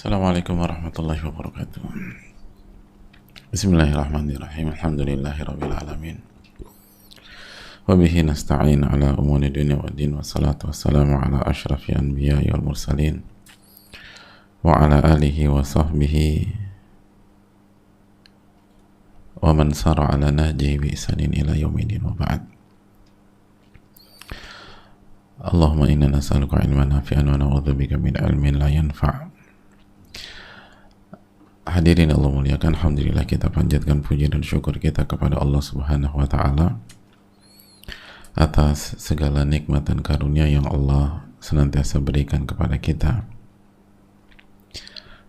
Assalamualaikum warahmatullahi wabarakatuh. Bismillahirrahmanirrahim. Alhamdulillahirabbil alamin. Wa bihi nasta'in ala umuri dunya waddin, wassalatu wassalamu ala asyrafil anbiya'i wal mursalin wa ala alihi wa sahbihi wa man sara ala nahjihi bi ihsanin ila yaumil wa ba'd. Allahumma inna nas'aluka ilman nafi'an wa na'udzubika min ilmin la yanfa'. Hadirin Allah muliakan, alhamdulillah kita panjatkan puji dan syukur kita kepada Allah Subhanahu wa taala atas segala nikmat dan karunia yang Allah senantiasa berikan kepada kita.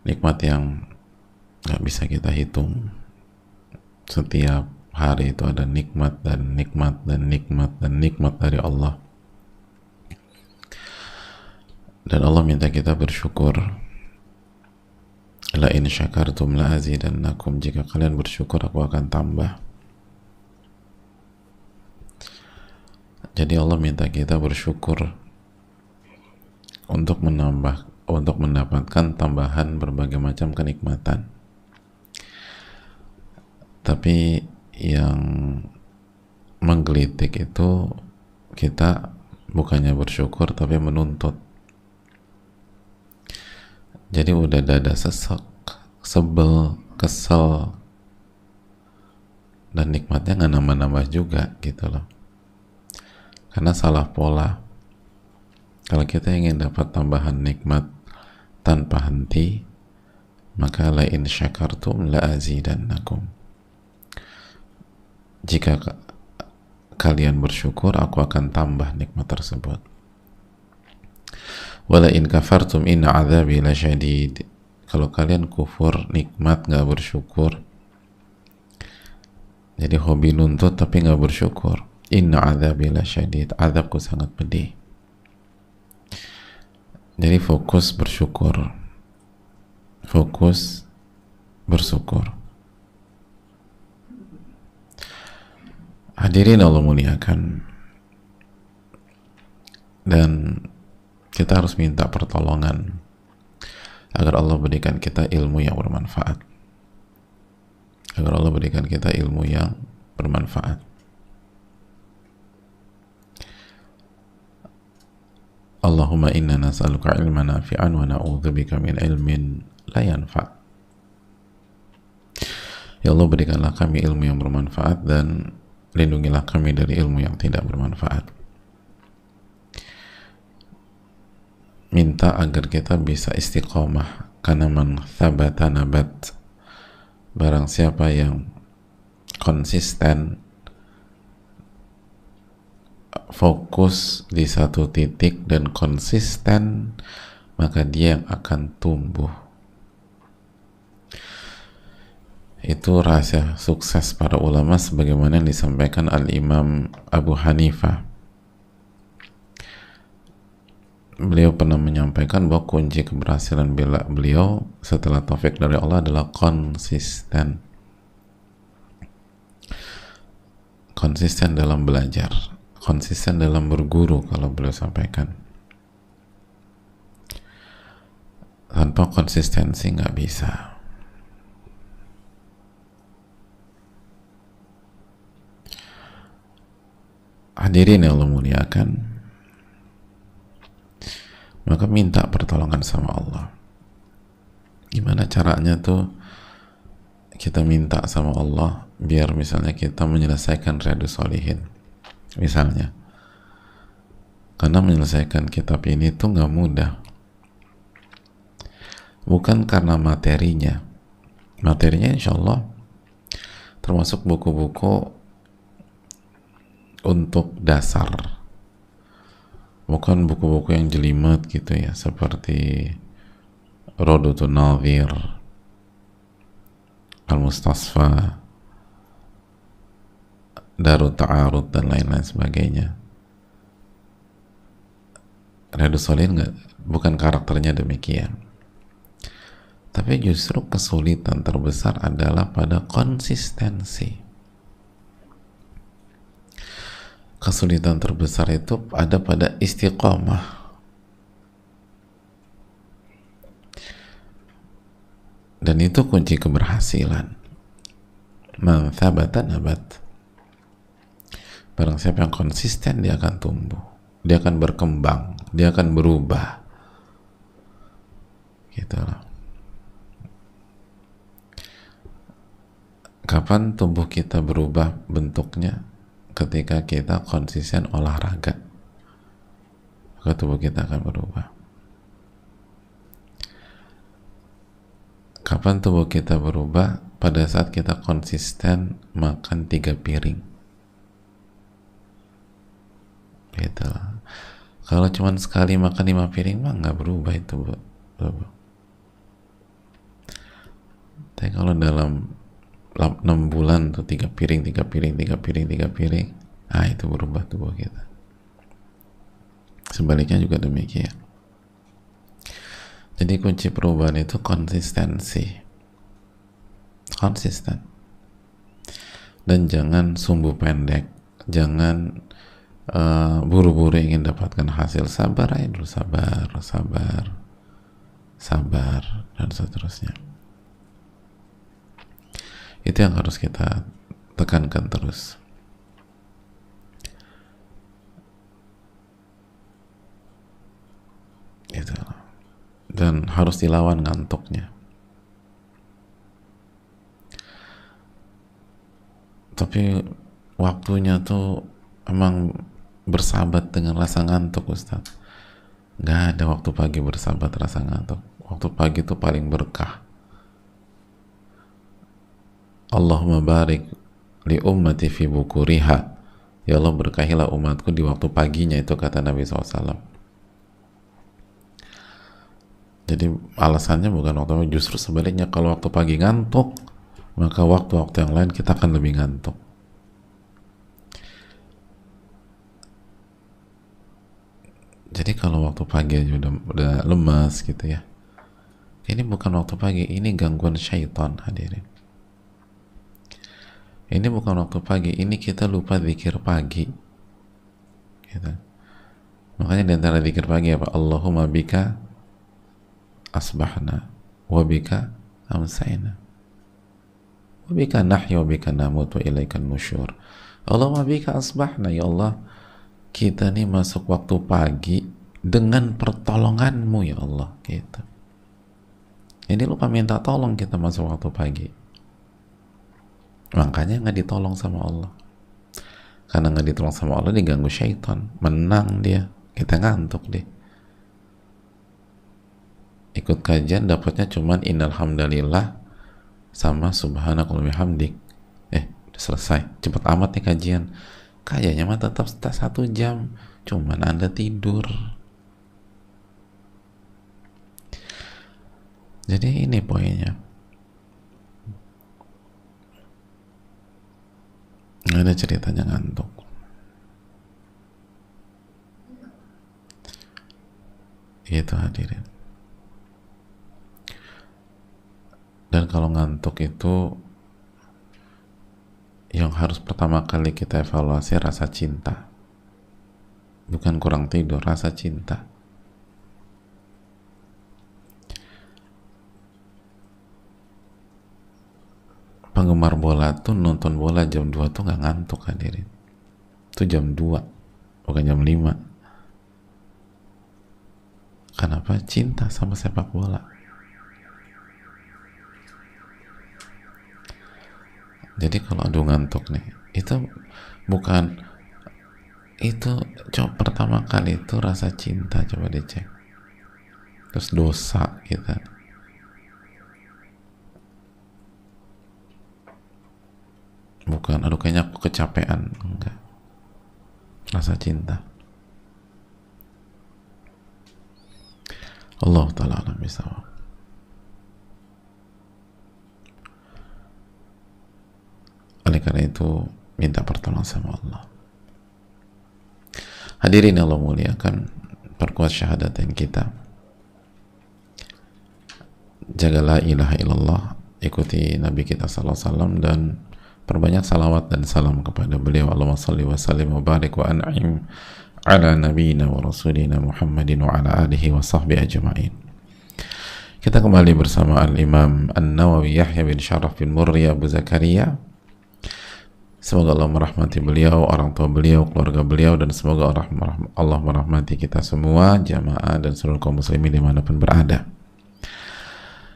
Nikmat yang gak bisa kita hitung. Setiap hari itu ada nikmat dan nikmat dan nikmat dan nikmat dari Allah. Dan Allah minta kita bersyukur. La in syakartum la azidannakum, jika kalian bersyukur aku akan tambah. Jadi Allah minta kita bersyukur untuk mendapatkan tambahan berbagai macam kenikmatan. Tapi yang menggelitik itu kita bukannya bersyukur tapi menuntut. Jadi udah dada sesek, sebel, kesel, dan nikmatnya nggak nambah-nambah juga gitu loh. Karena salah pola. Kalau kita ingin dapat tambahan nikmat tanpa henti, maka la in syakartum la azidannakum. Jika kalian bersyukur, aku akan tambah nikmat tersebut. Wala in kafartum inna adzabi lasyadid. Kalau kalian kufur nikmat nggak bersyukur, jadi hobi nuntut tapi nggak bersyukur, inna adzabi lasyadid, azabku sangat pedih. Jadi fokus bersyukur, fokus bersyukur. Hadirin Allah muliakan, dan kita harus minta pertolongan agar Allah berikan kita ilmu yang bermanfaat. Agar Allah berikan kita ilmu yang bermanfaat. Allahumma inna nas'aluka ilman nafi'an wa na'udzubika min ilmin la yanfa'. Ya Allah, berikanlah kami ilmu yang bermanfaat dan lindungilah kami dari ilmu yang tidak bermanfaat. Minta agar kita bisa istiqomah, karena man thabata nabat. Barang siapa yang konsisten fokus di satu titik dan konsisten, maka dia yang akan tumbuh. Itu rahasia sukses para ulama sebagaimana yang disampaikan Al-Imam Abu Hanifah. Beliau pernah menyampaikan bahwa kunci keberhasilan beliau setelah taufik dari Allah adalah konsisten. Konsisten dalam belajar, konsisten dalam berguru, kalau beliau sampaikan. Tanpa konsistensi nggak bisa. Hadirin yang Allah muliakan, maka minta pertolongan sama Allah. Gimana caranya tuh kita minta sama Allah biar misalnya kita menyelesaikan Riyadhus Shalihin misalnya. Karena menyelesaikan kitab ini tuh nggak mudah. Bukan karena materinya. Materinya insya Allah termasuk buku-buku untuk dasar. Bukan buku-buku yang jelimet gitu ya, seperti Rodatun Nadhir, Al-Mustasfa, Darut Ta'arud, dan lain-lain sebagainya. Riyadhus Shalihin bukan karakternya demikian. Tapi justru kesulitan terbesar adalah pada konsistensi. Kesulitan terbesar itu ada pada istiqomah. Dan itu kunci keberhasilan. Man thabata nabat. Barang siapa yang konsisten, dia akan tumbuh, dia akan berkembang, dia akan berubah. Gitu loh. Kapan tubuh kita berubah bentuknya? Ketika kita konsisten olahraga, maka tubuh kita akan berubah. Kapan tubuh kita berubah? Pada saat kita konsisten makan 3 piring. Gitu. Kalau cuma sekali makan 5 piring mah nggak berubah itu, Bu. Tapi kalau dalam 6 bulan tuh 3 piring, itu berubah tubuh kita. Sebaliknya juga demikian. Jadi kunci perubahan itu konsistensi. Konsisten. Dan jangan sumbu pendek. Jangan buru-buru ingin dapatkan hasil. Sabar aja dulu, sabar, dan seterusnya. Itu yang harus kita tekankan terus. Gitu. Dan harus dilawan ngantuknya. Tapi waktunya tuh emang bersahabat dengan rasa ngantuk, Ustaz. Nggak ada waktu pagi bersahabat rasa ngantuk. Waktu pagi itu paling berkah. Allahumma barik li ummati fi bukuriha. Ya Allah, berkahilah umatku di waktu paginya, itu kata Nabi SAW. Jadi alasannya bukan waktu, justru sebaliknya, kalau waktu pagi ngantuk, maka waktu-waktu yang lain kita akan lebih ngantuk. Jadi kalau waktu pagi aja udah lemas gitu ya, ini bukan waktu pagi, ini gangguan syaitan, hadirin. Ini bukan waktu pagi, ini kita lupa zikir pagi gitu. Makanya di antara zikir pagi apa? Allahumma bika asbahna wa bika amsayna wa bika nahya wa bika namut wa ilaikan nusyur. Allahumma bika asbahna, ya Allah, kita nih masuk waktu pagi dengan pertolonganmu ya Allah, gitu. Ini lupa minta tolong kita masuk waktu pagi. Makanya nggak ditolong sama Allah. Karena nggak ditolong sama Allah, diganggu syaitan, menang dia, kita ngantuk deh. Ikut kajian dapatnya cuman innal hamdalillah sama subhanakallahumma wa bihamdik. Udah selesai, cepet amat nih kajian. Kayaknya mah tetap 1 jam, cuman Anda tidur. Jadi ini poinnya. Nggak ada ceritanya ngantuk. Gitu hadirin. Dan kalau ngantuk itu yang harus pertama kali kita evaluasi rasa cinta. Bukan kurang tidur, rasa cinta. Penggemar bola tuh nonton bola jam 2 tuh nggak ngantuk, hadirin. Itu jam 2, bukan jam 5. Kenapa? Cinta sama sepak bola. Jadi kalau aduh ngantuk nih, itu bukan, itu coba pertama kali itu rasa cinta, coba dicek. Terus dosa kita. Bukan, aduh kayaknya aku kecapean, enggak. Rasa cinta. Allah Ta'ala alam bisawab. Oleh karena itu, minta pertolongan sama Allah. Hadirin Allah muliakan, perkuat syahadatain kita. Jaga la ilaha illallah, ikuti Nabi kita sallallahu alaihi wasallam, dan perbanyak salawat dan salam kepada beliau. Allahumma salli wa sallim wa barik wa an'im ala nabiyina wa rasulina Muhammadin wa ala alihi wa sahbihi ajma'in. Kita kembali bersama Al-Imam An-Nawawi Yahya bin Sharaf bin Murri Abu Zakaria. Semoga Allah merahmati beliau, orang tua beliau, keluarga beliau, dan semoga Allah merahmati kita semua, jamaah dan seluruh kaum muslimin dimanapun berada.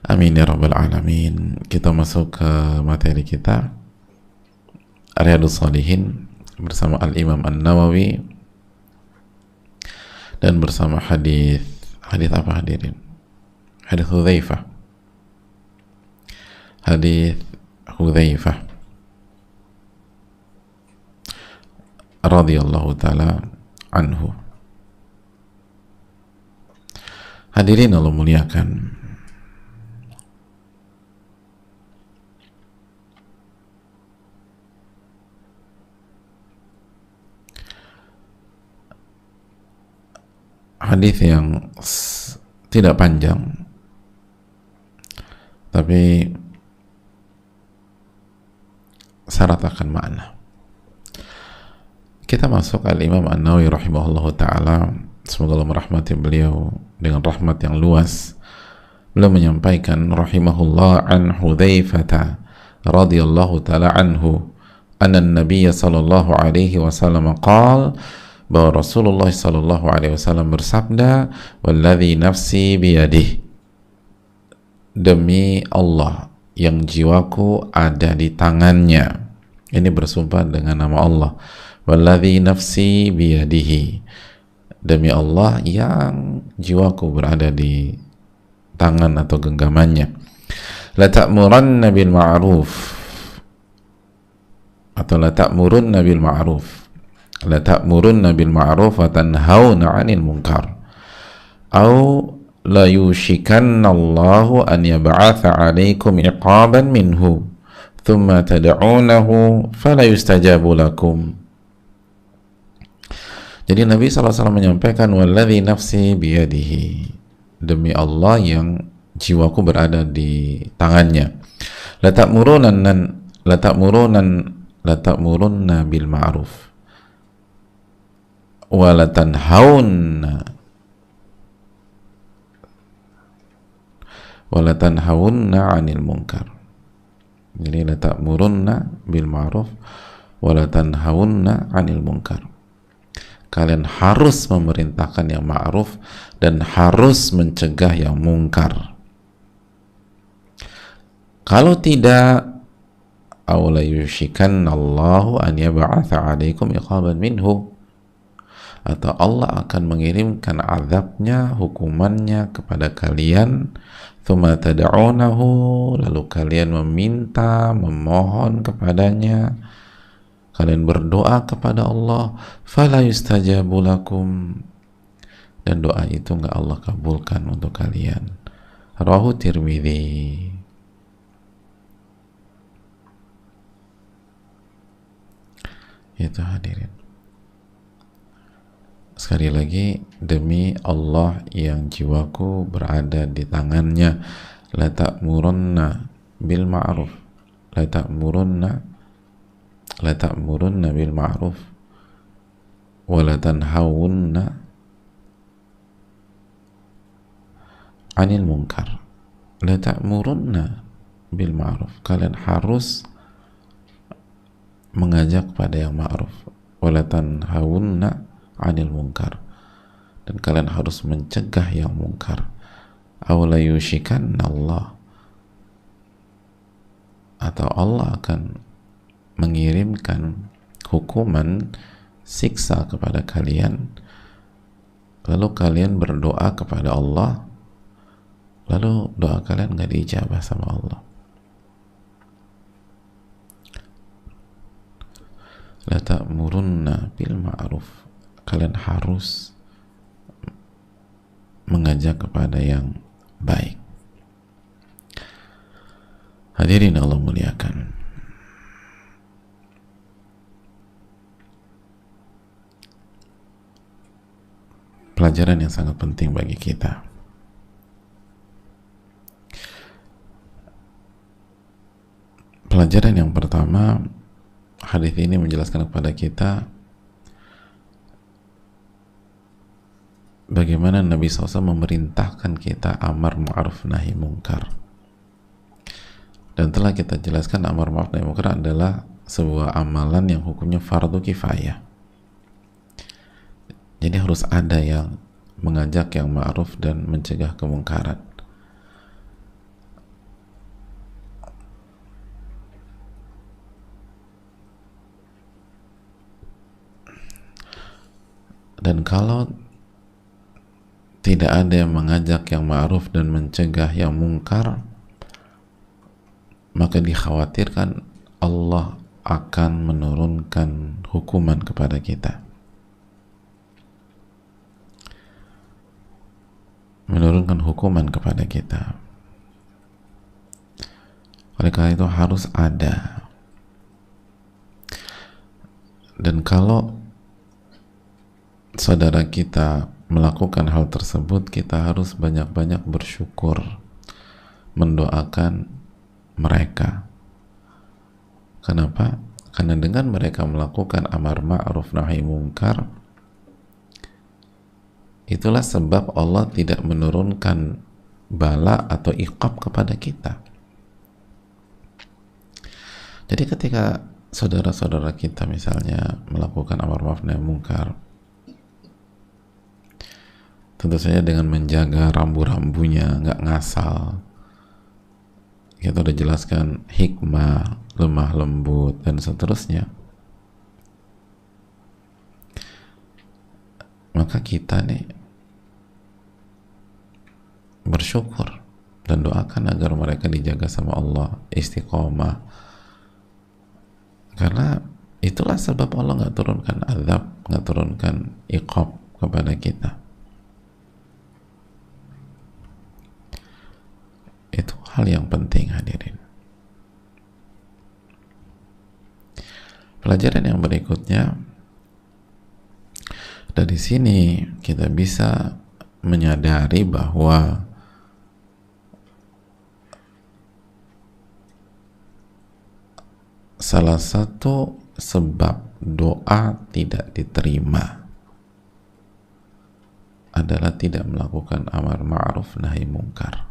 Amin ya rabbal alamin. Kita masuk ke materi kita, Riyadhus Shalihin, bersama Al-Imam An-Nawawi, dan bersama hadis apa hadirin? Hadis Hudzaifah. Hadis Hudzaifah radhiyallahu taala anhu. Hadirin Allah muliakan, hadis yang tidak panjang tapi syarat akan makna. Kita masuk Al-Imam An-Nawawi rahimahullahu ta'ala, semoga Allah merahmati beliau dengan rahmat yang luas. Beliau menyampaikan rahimahullah an Hudzaifah radhiyallahu ta'ala anhu anna an-nabiy sallallahu alaihi wasallam qala, bahwa Rasulullah sallallahu alaihi wasallam bersabda, walladzi nafsi biyadihi, demi Allah yang jiwaku ada di tangannya. Ini bersumpah dengan nama Allah. Walladzi nafsi biyadihi, demi Allah yang jiwaku berada di tangan atau genggamannya. La ta'muranna bil ma'ruf, atau la ta'murunna bil ma'ruf, la ta'murunna bil ma'ruf wa tanhauna 'anil munkar, au la yushikanna Allahu an yab'atha 'alaikum iqaban minhu thumma tad'unahu fala yustajabu lakum. Jadi Nabi SAW menyampaikan, walladzi nafsi biyadihi, demi Allah yang jiwaku berada di tangannya. La ta'murunna bil ma'ruf wa la tanhawunna 'anil munkar. Jadi la ta'murunna bil ma'ruf wa la tanhawunna 'anil munkar. Kalian harus memerintahkan yang ma'ruf dan harus mencegah yang mungkar. Kalau tidak, aw la yushikanna Allahu an yab'atha 'alaikum iqaban minhu, atau Allah akan mengirimkan azabnya, hukumannya kepada kalian. Tsumma tad'unahu, lalu kalian meminta, memohon kepadanya, kalian berdoa kepada Allah, fala yustajabu lakum, dan doa itu enggak Allah kabulkan untuk kalian. Rawahu Tirmidzi. Itu hadirin. Sekali lagi, demi Allah yang jiwaku berada di tangannya. La ta'murunna bil ma'ruf, la ta'murunna bil ma'ruf wa la tanhawunna 'anil munkar. La ta'murunna bil ma'ruf, kalian harus mengajak pada yang ma'ruf. Wa la tanhawunna 'anil munkar, dan kalian harus mencegah yang mungkar. Aw la yushikanna Allah, atau Allah akan mengirimkan hukuman, siksa kepada kalian, lalu kalian berdoa kepada Allah, lalu doa kalian nggak diijabah sama Allah. La ta'murunna bil ma'ruf, kalian harus mengajak kepada yang baik. Hadirin Allah muliakan, pelajaran yang sangat penting bagi kita. Pelajaran yang pertama, hadis ini menjelaskan kepada kita bagaimana Nabi SAW memerintahkan kita amar ma'ruf nahi mungkar. Dan telah kita jelaskan amar ma'ruf nahi mungkar adalah sebuah amalan yang hukumnya fardu kifayah. Jadi harus ada yang mengajak yang ma'ruf dan mencegah kemungkaran. Dan kalau tidak ada yang mengajak yang ma'ruf dan mencegah yang mungkar, maka dikhawatirkan Allah akan menurunkan hukuman kepada kita, Oleh karena itu harus ada. Dan kalau saudara kita melakukan hal tersebut, kita harus banyak-banyak bersyukur, mendoakan mereka. Kenapa? Karena dengan mereka melakukan amar ma'ruf nahi mungkar, itulah sebab Allah tidak menurunkan bala atau iqab kepada kita. Jadi ketika saudara-saudara kita misalnya melakukan amar ma'ruf nahi mungkar, tentu saja dengan menjaga rambu-rambunya, nggak ngasal. Kita udah jelaskan hikmah, lemah lembut, dan seterusnya. Maka kita nih bersyukur dan doakan agar mereka dijaga sama Allah, istiqomah. Karena itulah sebab Allah nggak turunkan azab, nggak turunkan iqab kepada kita. Itu hal yang penting, hadirin. Pelajaran yang berikutnya, dari sini kita bisa menyadari bahwa salah satu sebab doa tidak diterima adalah tidak melakukan amar ma'ruf nahi mungkar.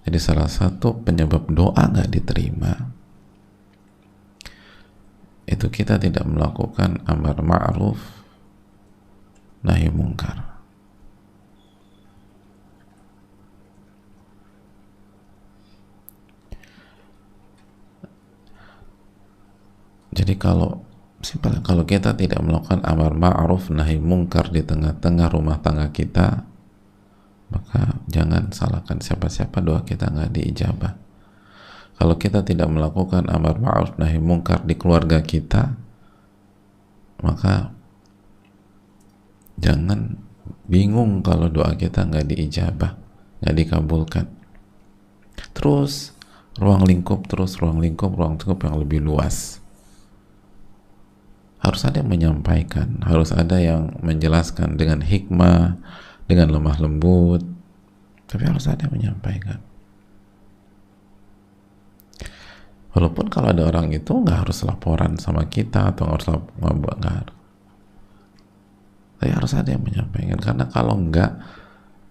Jadi salah satu penyebab doa nggak diterima itu kita tidak melakukan amar ma'ruf nahi mungkar. Jadi kalau kita tidak melakukan amar ma'ruf nahi mungkar di tengah-tengah rumah tangga kita, maka jangan salahkan siapa-siapa, doa kita nggak diijabah. Kalau kita tidak melakukan amar ma'ruf nahi mungkar di keluarga kita, maka jangan bingung kalau doa kita nggak diijabah, nggak dikabulkan. Terus ruang lingkup yang lebih luas. Harus ada yang menyampaikan, harus ada yang menjelaskan dengan hikmah, dengan lemah lembut, tapi harus ada yang menyampaikan. Walaupun kalau ada orang itu nggak harus laporan sama kita atau nggak harus tapi harus ada yang menyampaikan, karena kalau nggak,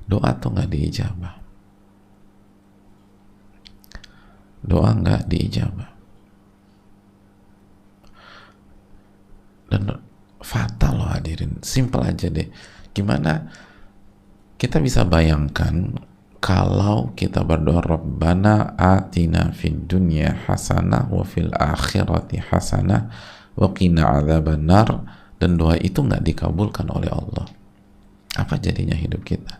doa tuh nggak diijabah. Doa nggak diijabah. Dan fatal loh, hadirin. Simple aja deh. Gimana kita bisa bayangkan kalau kita berdoa Rabbana atina fid dunya hasanah wa fil akhirati hasanah wa qina adzabannar, dan doa itu nggak dikabulkan oleh Allah. Apa jadinya hidup kita?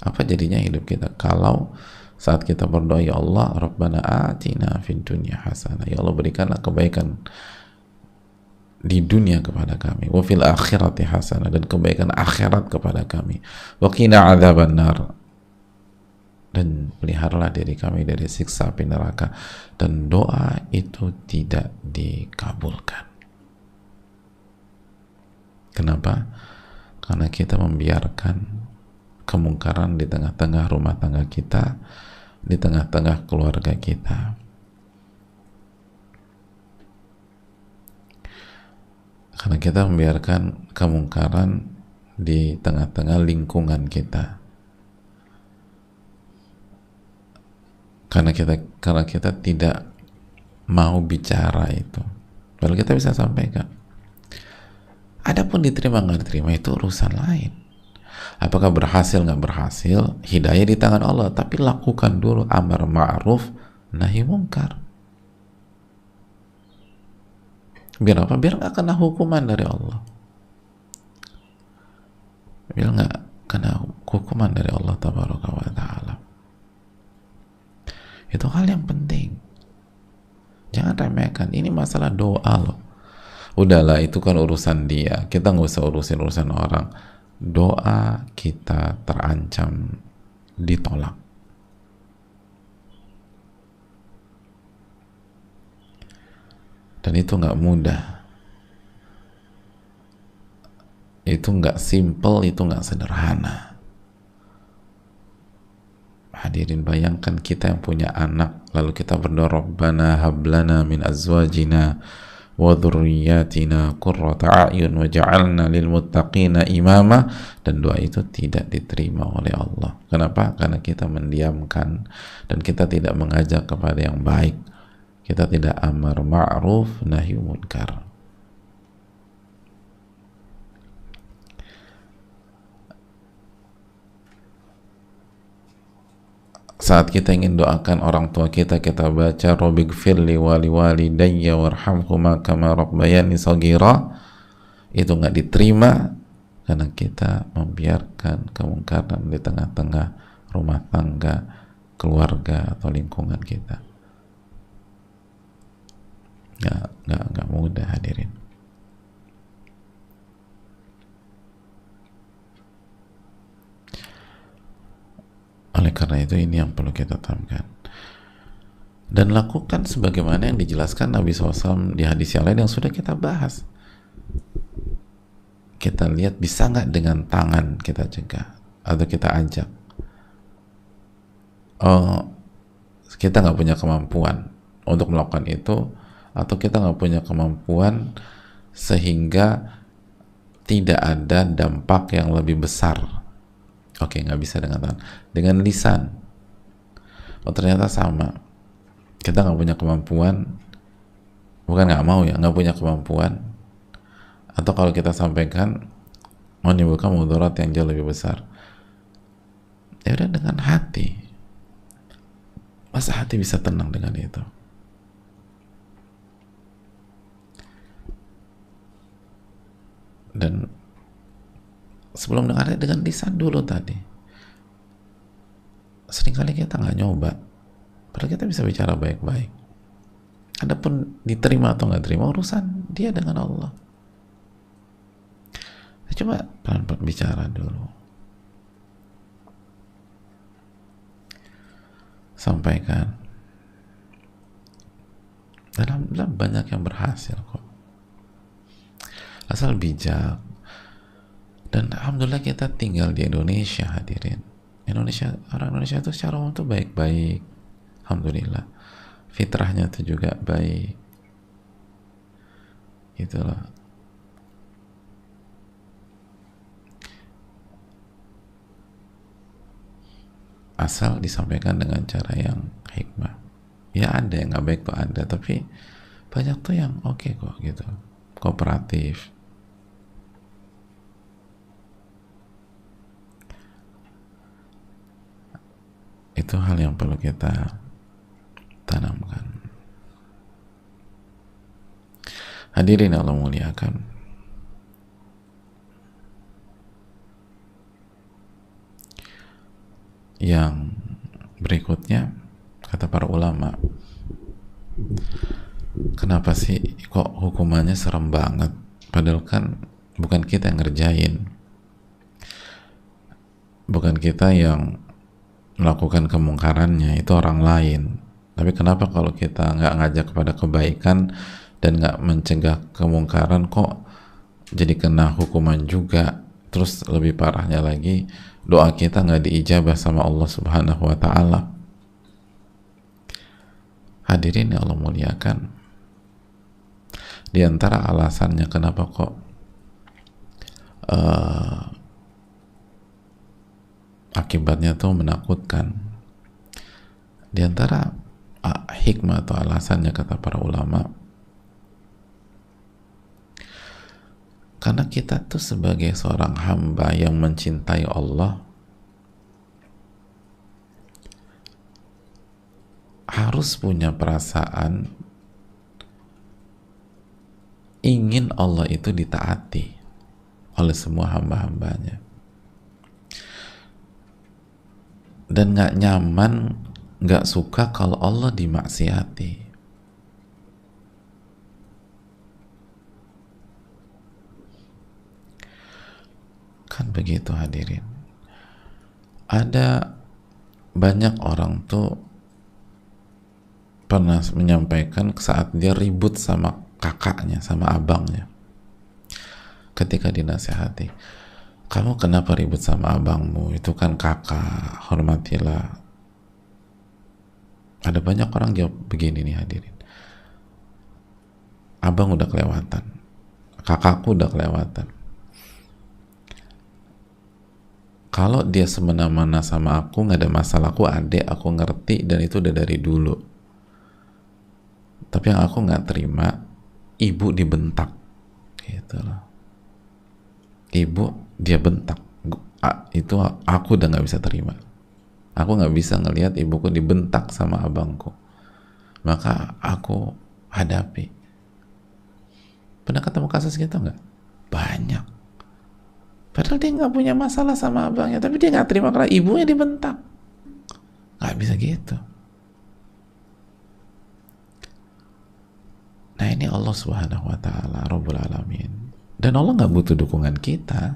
Apa jadinya hidup kita kalau saat kita berdoa, ya Allah, Rabbana atina fid dunya hasanah, ya Allah berikanlah kebaikan di dunia kepada kami, wa fil akhirati hasanah, dan kebaikan akhirat kepada kami, wa qina adzabannar, dan peliharalah diri kami dari siksa api neraka. Dan doa itu tidak dikabulkan. Kenapa? Karena kita membiarkan kemungkaran di tengah-tengah rumah tangga kita, di tengah-tengah keluarga kita. Karena kita membiarkan kemungkaran di tengah-tengah lingkungan kita. Karena kita tidak mau bicara itu. Lalu kita bisa sampaikan. Adapun diterima nggak diterima itu urusan lain. Apakah berhasil nggak berhasil, hidayah di tangan Allah. Tapi lakukan dulu amar ma'ruf nahi mungkar. Biar apa? Biar nggak kena hukuman dari Allah. Biar nggak kena hukuman dari Allah tabaraka wa ta'ala. Itu hal yang penting. Jangan remehkan. Ini masalah doa loh. Udahlah, itu kan urusan dia. Kita nggak usah urusin urusan orang. Doa kita terancam ditolak. Dan itu nggak mudah. Itu nggak simple, itu nggak sederhana. Hadirin, bayangkan kita yang punya anak, lalu kita berdoa, Rabbana hablana min azwajina wa dhurriyyatina qurrata a'yun waj'alna lil muttaqina imama, dan doa itu tidak diterima oleh Allah. Kenapa? Karena kita mendiamkan dan kita tidak mengajak kepada yang baik. Kita tidak amar ma'ruf nahi munkar. Saat kita ingin doakan orang tua kita, kita baca Rabbighfirli wa liwalidayya warhamhuma kama rabbayani shaghira. Itu nggak diterima karena kita membiarkan kemungkaran di tengah-tengah rumah tangga, keluarga atau lingkungan kita. Nggak mudah, hadirin. Oleh karena itu, ini yang perlu kita tanamkan dan lakukan sebagaimana yang dijelaskan Nabi SAW di hadis yang lain yang sudah kita bahas. Kita lihat bisa nggak dengan tangan kita cegah atau kita ajak. Oh, kita nggak punya kemampuan untuk melakukan itu, atau kita nggak punya kemampuan sehingga tidak ada dampak yang lebih besar. Oke, nggak bisa dengan tangan, dengan lisan. Oh, ternyata sama. Kita nggak punya kemampuan, bukan nggak mau ya, nggak punya kemampuan. Atau kalau kita sampaikan menimbulkan mudarat yang jauh lebih besar. Ya udah, dengan hati. Masa hati bisa tenang dengan itu? Dan sebelum dengan lisan dulu tadi. Seringkali kita nggak nyoba, padahal kita bisa bicara baik-baik. Adapun diterima atau nggak terima urusan dia dengan Allah. Coba pelan-pelan bicara dulu, sampaikan. Dalam banyak yang berhasil kok, asal bijak. Dan alhamdulillah kita tinggal di Indonesia, hadirin. Orang Indonesia itu secara umum tuh baik-baik, alhamdulillah. Fitrahnya tuh juga baik, gitu loh. Asal disampaikan dengan cara yang hikmah. Ya ada yang nggak baik tuh ada, tapi banyak tuh yang oke kok, gitu, kooperatif. Itu hal yang perlu kita tanamkan. Hadirin Allah muliakan, yang berikutnya kata para ulama, kenapa sih kok hukumannya serem banget, padahal kan bukan kita yang ngerjain, bukan kita yang melakukan kemungkarannya, itu orang lain. Tapi kenapa kalau kita nggak ngajak kepada kebaikan dan nggak mencegah kemungkaran kok jadi kena hukuman juga? Terus lebih parahnya lagi, doa kita nggak diijabah sama Allah Subhanahu wa Ta'ala. Hadirin yang Allah muliakan, Di antara alasannya kenapa kok akibatnya tuh menakutkan, di antara hikmah atau alasannya kata para ulama, karena kita tuh sebagai seorang hamba yang mencintai Allah harus punya perasaan ingin Allah itu ditaati oleh semua hamba-hambanya, dan gak nyaman, gak suka kalau Allah dimaksiati. Kan begitu hadirin. Ada banyak orang tuh pernah menyampaikan saat dia ribut sama kakaknya, sama abangnya, ketika dinasihati, kamu kenapa ribut sama abangmu, itu kan kakak, hormatilah. Ada banyak orang jawab begini nih hadirin, abang udah kelewatan, kakakku udah kelewatan. Kalau dia semena-mena sama aku nggak ada masalah, aku adik, aku ngerti, dan itu udah dari dulu. Tapi yang aku nggak terima, ibu dibentak, gitu loh. Ibu dia bentak, itu aku udah nggak bisa terima. Aku nggak bisa ngelihat ibuku dibentak sama abangku, maka aku hadapi. Pernah ketemu kasus gitu nggak? Banyak. Padahal dia nggak punya masalah sama abangnya, tapi dia nggak terima karena ibunya dibentak. Nggak bisa gitu. Nah ini Allah Subhanahu Wa Taala, Rabbul Alamin, dan Allah nggak butuh dukungan kita,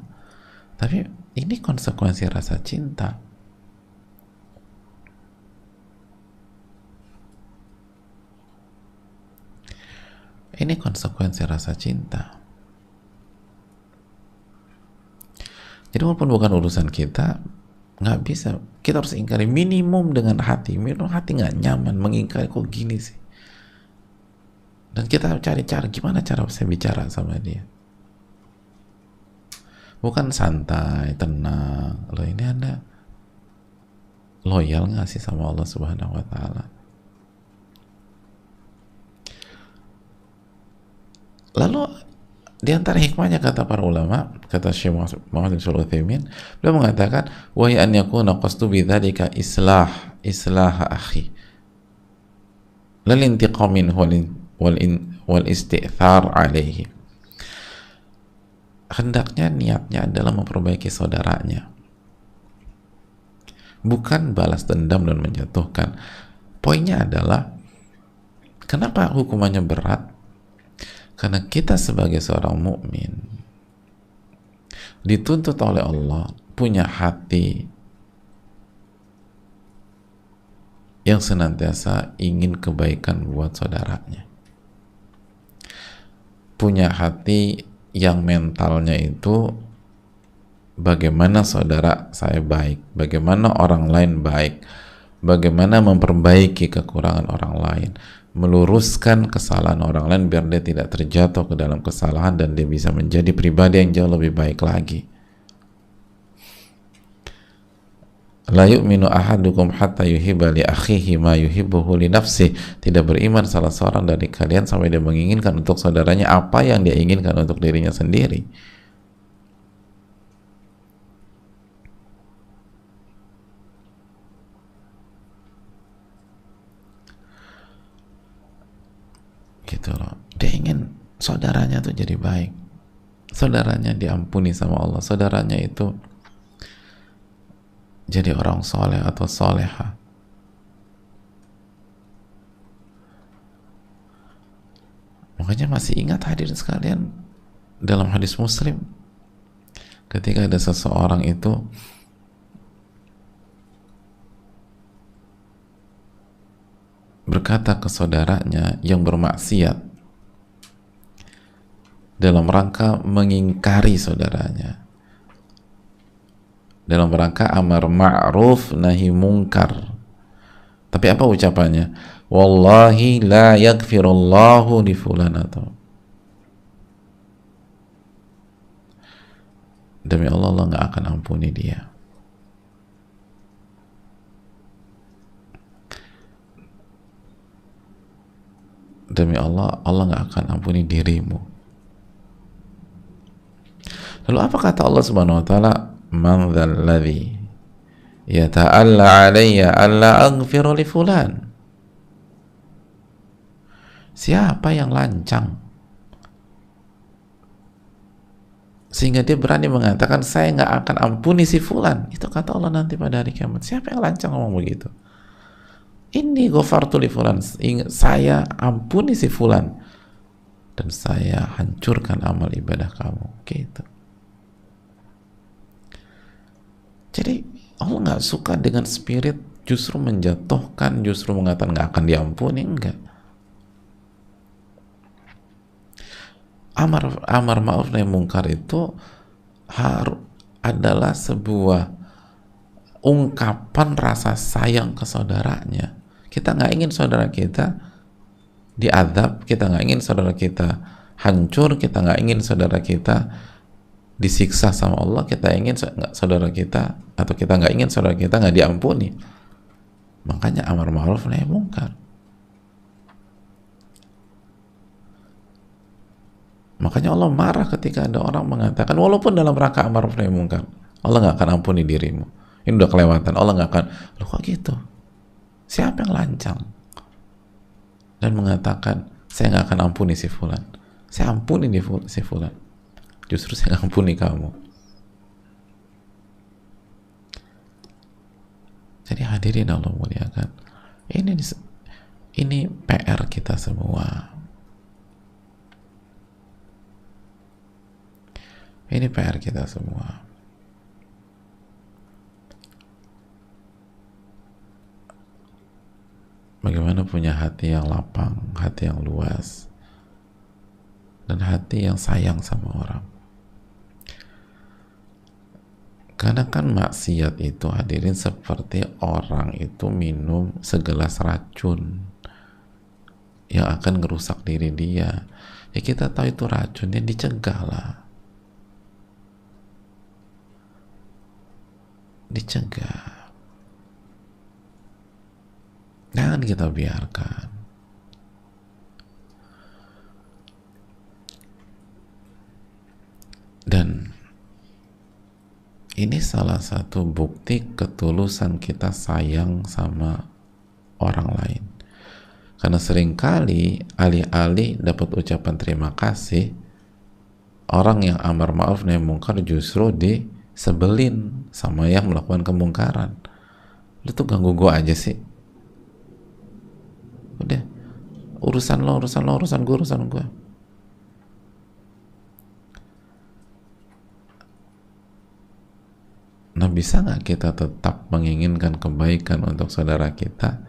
tapi ini konsekuensi rasa cinta. Ini konsekuensi rasa cinta. Jadi walaupun bukan urusan kita, nggak bisa, kita harus ingkari minimum dengan hati. Minimum hati nggak nyaman mengingkari, kok gini sih. Dan kita cari cara, gimana cara saya bicara sama dia. Bukan santai, tenang. Loh ini Anda loyal nggak sih sama Allah Subhanahu Wa Taala? Lalu di antara hikmahnya kata para ulama, kata Syekh Muhammad bin Shalih Al-Utsaimin, beliau mengatakan, wa an yakuna qasdu bidzalika islah akhi lal intiqam minhu wal isti'thar alaihi. Hendaknya niatnya adalah memperbaiki saudaranya, bukan balas dendam dan menjatuhkan. Poinnya adalah, kenapa hukumannya berat? Karena kita sebagai seorang mukmin dituntut oleh Allah punya hati yang senantiasa ingin kebaikan buat saudaranya, punya hati yang mentalnya itu bagaimana saudara saya baik, bagaimana orang lain baik, bagaimana memperbaiki kekurangan orang lain, meluruskan kesalahan orang lain biar dia tidak terjatuh ke dalam kesalahan dan dia bisa menjadi pribadi yang jauh lebih baik lagi. La yu'minu ahadukum hatta yuhibba li akhihi ma yuhibbuhu li nafsihi. Tidak beriman salah seorang dari kalian sampai dia menginginkan untuk saudaranya apa yang dia inginkan untuk dirinya sendiri. Gitu loh. Dia ingin saudaranya tuh jadi baik, saudaranya diampuni sama Allah, saudaranya itu jadi orang soleh atau soleha. Makanya masih ingat hadirin sekalian, dalam hadis Muslim, ketika ada seseorang itu berkata ke saudaranya yang bermaksiat dalam rangka mengingkari saudaranya, dalam rangka amar ma'ruf nahi mungkar, tapi apa ucapannya? Wallahi la yaghfirullahu li fulan, atau demi Allah, Allah nggak akan ampuni dia. Demi Allah, Allah nggak akan ampuni dirimu. Lalu apa kata Allah Subhanahu wa taala? Man dzalladzi yata'alla 'alayya alla aghfira li fulan. Siapa yang lancang sehingga dia berani mengatakan saya nggak akan ampuni si fulan? Itu kata Allah nanti pada hari kiamat. Siapa yang lancang ngomong begitu? Inni ghafartu li fulan, saya ampuni si fulan dan saya hancurkan amal ibadah kamu. Gitu. Jadi Allah nggak suka dengan spirit justru menjatuhkan, justru mengatakan nggak akan diampuni. Enggak. Amar ma'ruf nahi munkar itu adalah sebuah ungkapan rasa sayang ke saudaranya. Kita nggak ingin saudara kita diazab, kita nggak ingin saudara kita hancur, kita nggak ingin saudara kita disiksa sama Allah, kita ingin saudara kita, atau kita nggak ingin saudara kita nggak diampuni. Makanya amar ma'ruf nahi munkar. Makanya Allah marah ketika ada orang mengatakan, walaupun dalam rangka amar ma'ruf nahi munkar, Allah nggak akan ampuni dirimu. Ini udah kelewatan. Allah nggak akan. Loh kok gitu? Siapa yang lancang dan mengatakan saya nggak akan ampuni si fulan? Saya ampuni si fulan. Justru saya nggak ampuni kamu. Jadi hadirin Allah muliakan. Ini PR kita semua. Ini PR kita semua. Bagaimana punya hati yang lapang, hati yang luas, dan hati yang sayang sama orang. Karena kan maksiat itu hadirin seperti orang itu minum segelas racun yang akan ngerusak diri dia. Ya kita tahu itu racunnya, dicegah lah. Dicegah. Jangan kita biarkan. Dan ini salah satu bukti ketulusan kita sayang sama orang lain. Karena seringkali alih-alih dapat ucapan terima kasih, orang yang amar ma'ruf nahi munkar justru disebelin sama yang melakukan kemungkaran. Lu tuh ganggu gua aja sih. Udah, urusan lo, urusan gue. Nah, bisa nggak kita tetap menginginkan kebaikan untuk saudara kita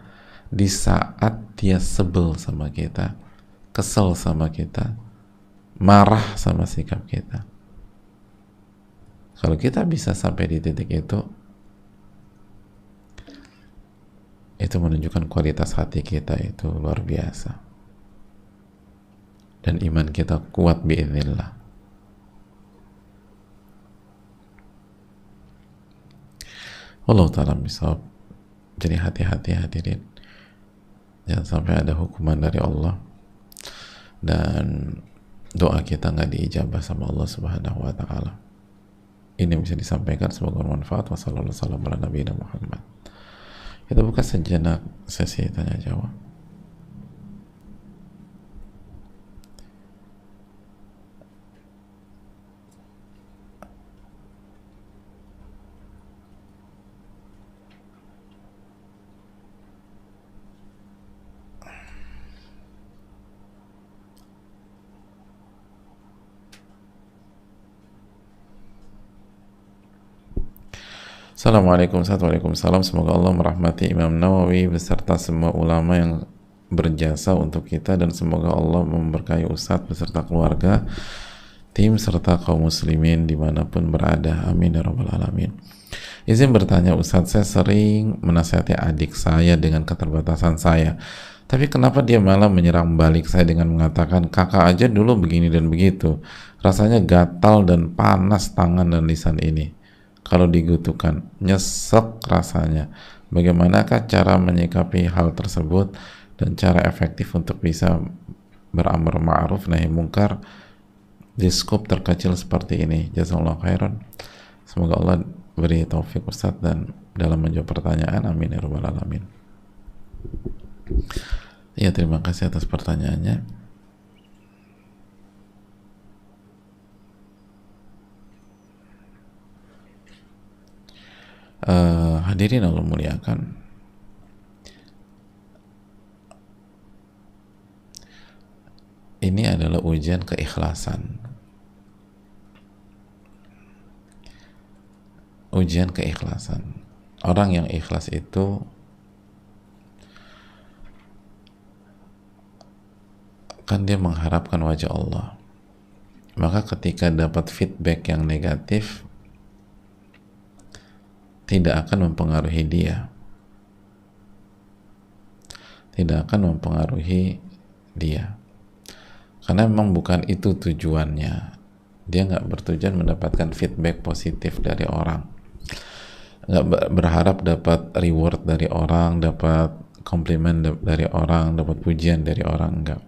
di saat dia sebel sama kita, kesel sama kita, marah sama sikap kita? Kalau kita bisa sampai di titik itu menunjukkan kualitas hati kita itu luar biasa, dan iman kita kuat biiznillah. Allah ta'ala bisawab. Jadi hati-hati hadirin, jangan sampai ada hukuman dari Allah dan doa kita nggak diijabah sama Allah Subhanahu wa ta'ala. Ini bisa disampaikan, semoga bermanfaat. Wassalamualaikum warahmatullahi wabarakatuh. Kita buka sejenak sesi tanya jawab. Assalamualaikum warahmatullahi wabarakatuh. Semoga Allah merahmati Imam Nawawi beserta semua ulama yang berjasa untuk kita, dan semoga Allah memberkahi Ustadz beserta keluarga, tim serta kaum muslimin dimanapun berada. Amin ya rabbal alamin. Izin bertanya Ustadz, saya sering menasihati adik saya dengan keterbatasan saya, Tapi kenapa dia malah menyerang balik saya dengan mengatakan kakak aja dulu begini dan begitu, rasanya gatal dan panas tangan dan lisan ini kalau digutukan, nyesek rasanya. Bagaimanakah cara menyikapi hal tersebut dan cara efektif untuk bisa beramar ma'ruf nahi mungkar di skop terkecil seperti ini? Jazakallahu khairan. Semoga Allah beri taufik Ustadz dan dalam menjawab pertanyaan, amin ya rabbal alamin. Ya, terima kasih atas pertanyaannya. Hadirin Allah muliakan, ini adalah ujian keikhlasan. Ujian keikhlasan. Orang yang ikhlas itu kan dia mengharapkan wajah Allah. Maka ketika dapat feedback yang negatif, tidak akan mempengaruhi dia. Tidak akan mempengaruhi dia. Karena memang bukan itu tujuannya. Dia nggak bertujuan mendapatkan feedback positif dari orang. Nggak berharap dapat reward dari orang, dapat komplimen dari orang, dapat pujian dari orang, enggak.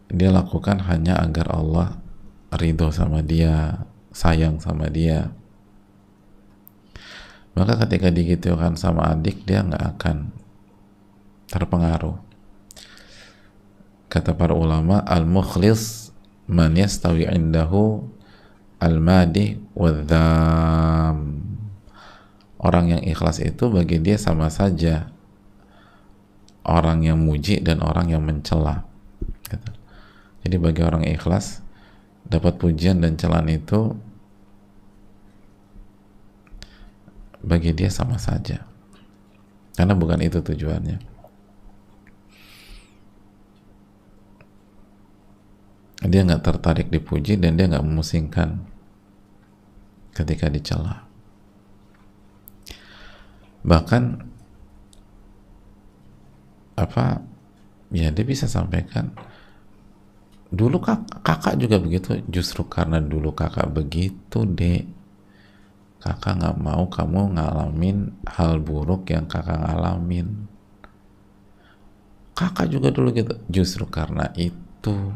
Dia lakukan hanya agar Allah ridho sama dia, sayang sama dia. Maka ketika digitukan sama adik, dia nggak akan terpengaruh. Kata para ulama, al-mukhlis man yastawi indahu al-madi wadh-dham. Orang yang ikhlas itu bagi dia sama saja orang yang muji dan orang yang mencela. Jadi bagi orang ikhlas, dapat pujian dan celaan itu bagi dia sama saja, karena bukan itu tujuannya. Dia nggak tertarik dipuji dan dia nggak memusingkan ketika dicela. Bahkan dia bisa sampaikan, dulu kakak juga begitu, justru karena dulu kakak begitu dek, kakak nggak mau kamu ngalamin hal buruk yang kakak ngalamin. Kakak juga dulu gitu, justru karena itu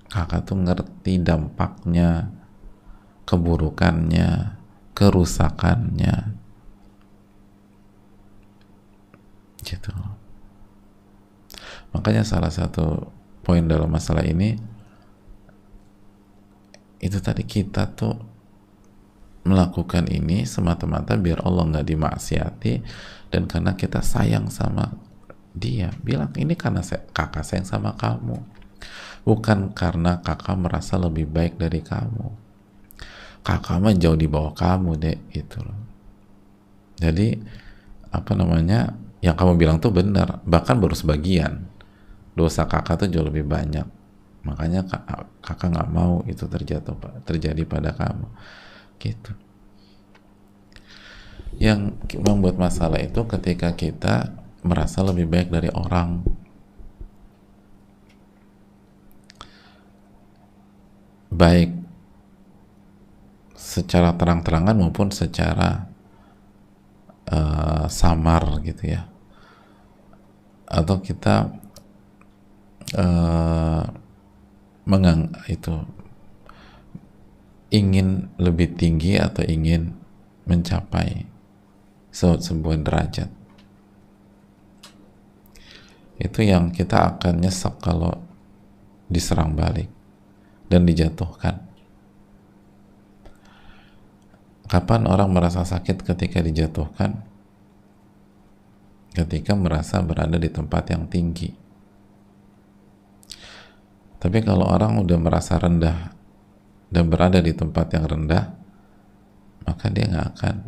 kakak tuh ngerti dampaknya, keburukannya, kerusakannya, gitu. Makanya salah satu poin dalam masalah ini itu tadi, kita tuh melakukan ini semata-mata biar Allah nggak dimaksiati dan karena kita sayang sama dia. Bilang ini karena kakak sayang sama kamu, bukan karena kakak merasa lebih baik dari kamu. Kakak mah jauh di bawah kamu deh, gitu loh. Jadi yang kamu bilang tuh benar, bahkan baru sebagian. Dosa kakak tuh jauh lebih banyak. Makanya kakak nggak mau itu terjadi pada kamu, gitu. Yang membuat masalah itu ketika kita merasa lebih baik dari orang. Baik secara terang-terangan maupun secara samar, gitu ya. Atau kita ingin lebih tinggi atau ingin mencapai sebuah derajat. Itu yang kita akan nyesek kalau diserang balik dan dijatuhkan. Kapan orang merasa sakit ketika dijatuhkan? Ketika merasa berada di tempat yang tinggi. Tapi kalau orang udah merasa rendah dan berada di tempat yang rendah, maka dia nggak akan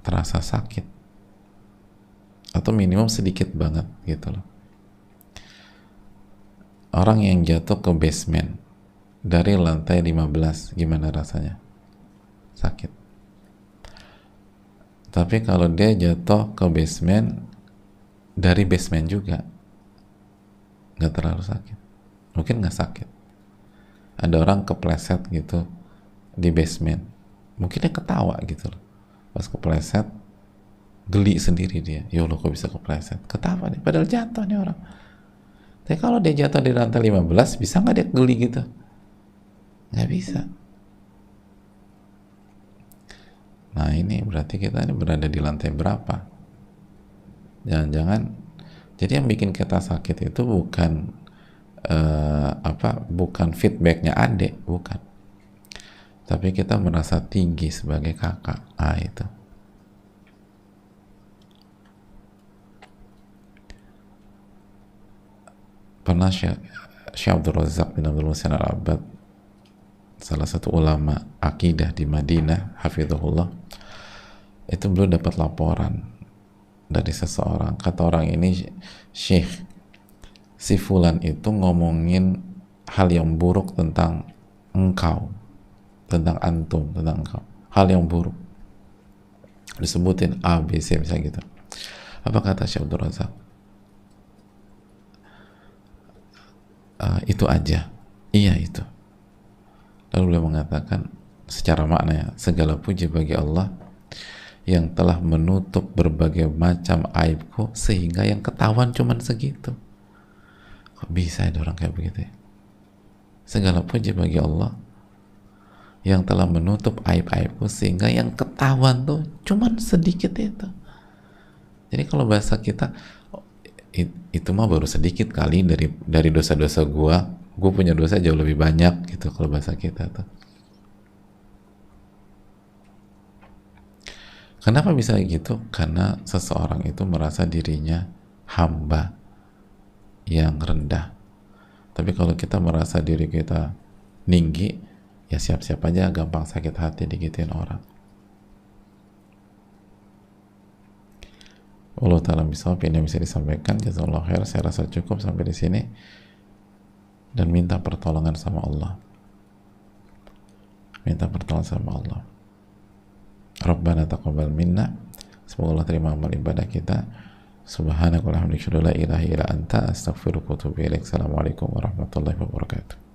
terasa sakit, atau minimum sedikit banget, gitu loh. Orang yang jatuh ke basement dari lantai 15, gimana rasanya? Sakit. Tapi kalau dia jatuh ke basement, dari basement juga nggak terlalu sakit, mungkin nggak sakit. Ada orang kepleset gitu di basement, mungkin dia ketawa gitu loh pas kepleset, geli sendiri dia, ya Allah kok bisa kepleset, ketawa nih padahal jatuh nih orang. Tapi kalau dia jatuh di lantai 15, bisa nggak dia geli gitu? Nggak bisa. Nah ini berarti kita ini berada di lantai berapa? Jangan-jangan, jadi yang bikin kita sakit itu bukan bukan feedbacknya adik, bukan, tapi kita merasa tinggi sebagai kakak. Itu pernah Syekh Abdul Razak bin Abdul Muhsin Al-Abbad, salah satu ulama akidah di Madinah, hafizahullah, itu belum dapat laporan dari seseorang, kata orang ini, Syekh si fulan itu ngomongin hal yang buruk tentang engkau, tentang antum, tentang engkau, hal yang buruk, disebutin A, B, C misalnya gitu. Apa kata Syekh Abdul Razak? Itu aja. Iya itu. Lalu beliau mengatakan secara makna, ya, segala puji bagi Allah yang telah menutup berbagai macam aibku sehingga yang ketahuan cuman segitu. Kok bisa ada orang kayak begitu ya? Segala puji bagi Allah yang telah menutup aib-aibku sehingga yang ketahuan tuh cuman sedikit itu. Jadi kalau bahasa kita, itu mah baru sedikit kali dari dosa-dosa gue punya dosa jauh lebih banyak gitu kalau bahasa kita tuh. Kenapa bisa gitu? Karena seseorang itu merasa dirinya hamba yang rendah. Tapi kalau kita merasa diri kita tinggi, ya siap-siap aja gampang sakit hati digituin orang. Allah Ta'ala bisawab, ini yang bisa disampaikan. Jazakallahu khair. Saya rasa cukup sampai di sini, dan minta pertolongan sama Allah. Minta pertolongan sama Allah. Rabbana taqabbal minna. Semoga Allah terima amal ibadah kita. Subhanakallahumma wa bihamdika, la ilaha illa anta, astaghfiruka wa atubu ilaik. Assalamualaikum warahmatullahi wabarakatuh.